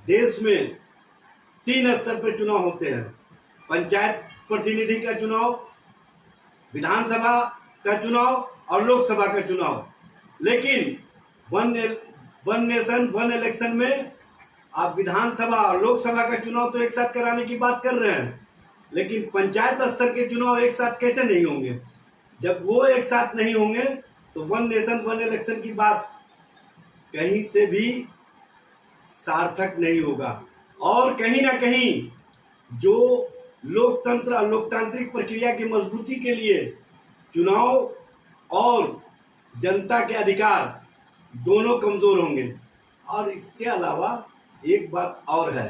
देश में 3 स्तर पर चुनाव होते हैं। पंचायत प्रतिनिधि का चुनाव, विधानसभा का चुनाव और लोकसभा का चुनाव। लेकिन वन नेशन वन इलेक्शन में आप विधानसभा और लोकसभा का चुनाव तो एक साथ कराने की बात कर रहे हैं, लेकिन पंचायत स्तर के चुनाव एक साथ कैसे नहीं होंगे? जब वो एक साथ नहीं होंगे तो वन नेशन वन इलेक्शन की बात कहीं से भी सार्थक नहीं होगा। और कहीं ना कहीं जो लोकतंत्र और लोकतांत्रिक प्रक्रिया की मजबूती के लिए चुनाव और जनता के अधिकार दोनों कमजोर होंगे। और इसके अलावा एक बात और है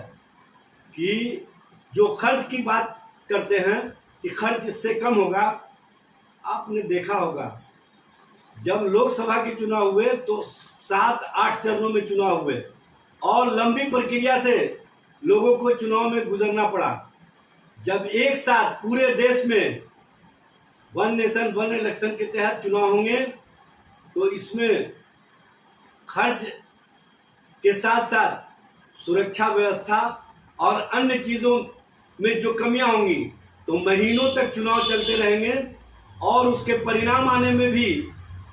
कि जो खर्च की बात करते हैं कि खर्च इससे कम होगा, आपने देखा होगा जब लोकसभा के चुनाव हुए तो 7-8 चरणों में चुनाव हुए और लंबी प्रक्रिया से लोगों को चुनाव में गुजरना पड़ा। जब एक साथ पूरे देश में वन नेशन वन इलेक्शन के तहत चुनाव होंगे तो इसमें खर्च के साथ साथ सुरक्षा व्यवस्था और अन्य चीजों में जो कमियां होंगी तो महीनों तक चुनाव चलते रहेंगे और उसके परिणाम आने में भी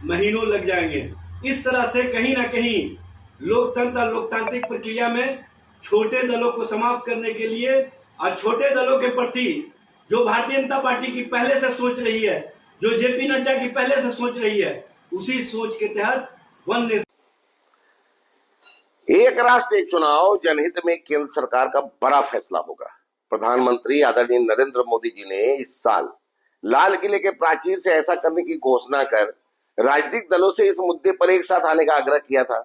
महीनों लग जाएंगे। इस तरह से कहीं ना कहीं लोकतंत्र और लोकतांत्रिक प्रक्रिया में छोटे दलों को समाप्त करने के लिए और छोटे दलों के प्रति जो भारतीय जनता पार्टी की पहले से सोच रही है, जो जेपी नड्डा की पहले से सोच रही है, उसी सोच के तहत वन नेशन एक राष्ट्र एक चुनाव जनहित में केंद्र सरकार का बड़ा फैसला होगा। प्रधानमंत्री आदरणीय नरेंद्र मोदी जी ने इस साल लाल किले के प्राचीर से ऐसा करने की घोषणा कर राजनीतिक दलों से इस मुद्दे पर एक साथ आने का आग्रह किया था।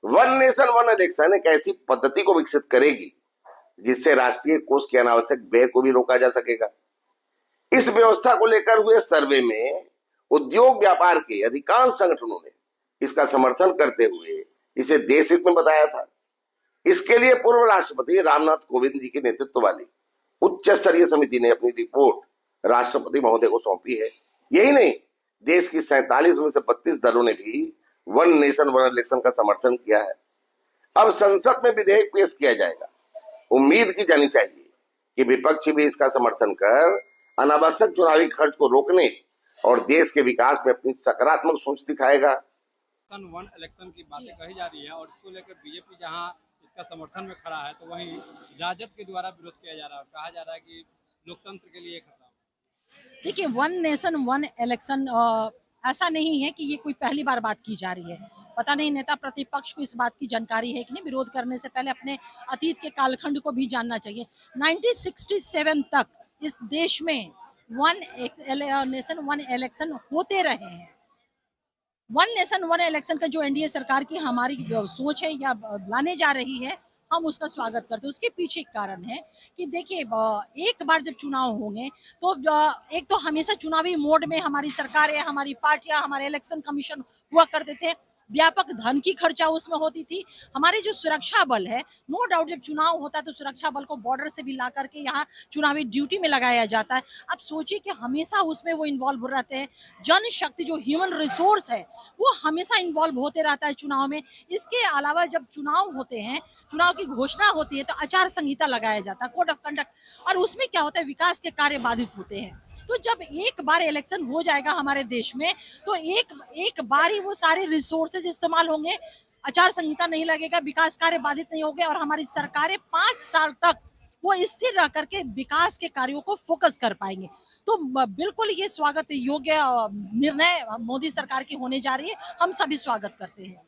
वन नेशन वन इलेक्शन एक ऐसी पद्धति को विकसित करेगी जिससे राष्ट्रीय कोष के अनावश्यक व्यय को भी रोका जा सकेगा। इस व्यवस्था को लेकर हुए सर्वे में उद्योग व्यापार के अधिकांश संगठनों ने इसका समर्थन करते हुए इसे देश हित में बताया था। इसके लिए पूर्व राष्ट्रपति रामनाथ कोविंद जी के नेतृत्व वाली उच्च स्तरीय समिति ने अपनी रिपोर्ट राष्ट्रपति महोदय को सौंपी है। यही नहीं, देश की 47 में से 32 दलों ने भी वन नेशन वन इलेक्शन का समर्थन किया है। अब संसद में विधेयक पेश किया जाएगा। उम्मीद की जानी चाहिए कि विपक्ष भी इसका समर्थन कर अनावश्यक चुनावी खर्च को रोकने और देश के विकास में अपनी सकारात्मक सोच दिखाएगा। वन इलेक्शन की बातें कही जा रही है और इसको लेकर बीजेपी जहां इसका समर्थन में खड़ा है तो वहीं राजद के द्वारा विरोध किया जा रहा है। कहा जा रहा है कि लोकतंत्र के लिए खतरा। देखिए, वन नेशन वन इलेक्शन ऐसा नहीं है कि ये कोई पहली बार बात की जा रही है। पता नहीं नेता प्रतिपक्ष को इस बात की जानकारी है कि नहीं। विरोध करने से पहले अपने अतीत के कालखंड को भी जानना चाहिए। 1967 तक इस देश में वन नेशन वन इलेक्शन होते रहे हैं। वन नेशन वन इलेक्शन का जो एनडीए सरकार की हमारी सोच है या लाने जा रही है, हम उसका स्वागत करते हैं। उसके पीछे एक कारण है कि देखिए, एक बार जब चुनाव होंगे तो एक तो हमेशा चुनावी मोड में हमारी सरकारें, हमारी पार्टियां, हमारे इलेक्शन कमीशन हुआ करते थे। व्यापक धन की खर्चा उसमें होती थी। हमारे जो सुरक्षा बल है, नो डाउट जब चुनाव होता है तो सुरक्षा बल को बॉर्डर से भी ला करके यहाँ चुनावी ड्यूटी में लगाया जाता है। अब सोचिए कि हमेशा उसमें वो इन्वॉल्व रहते हैं। जनशक्ति जो ह्यूमन रिसोर्स है वो हमेशा इन्वॉल्व होते रहता है चुनाव में। इसके अलावा जब चुनाव होते हैं, चुनाव की घोषणा होती है तो आचार संहिता लगाया जाता है, कोड ऑफ कंडक्ट, और उसमें क्या होता है, विकास के कार्य बाधित होते हैं। तो जब एक बार इलेक्शन हो जाएगा हमारे देश में तो एक बार ही वो सारे रिसोर्सेज इस्तेमाल होंगे, आचार संहिता नहीं लगेगा, विकास कार्य बाधित नहीं होंगे और हमारी सरकारें 5 साल तक वो स्थिर रह करके विकास के कार्यों को फोकस कर पाएंगे। तो बिल्कुल ये स्वागत योग्य निर्णय मोदी सरकार की होने जा रही है। हम सभी स्वागत करते हैं।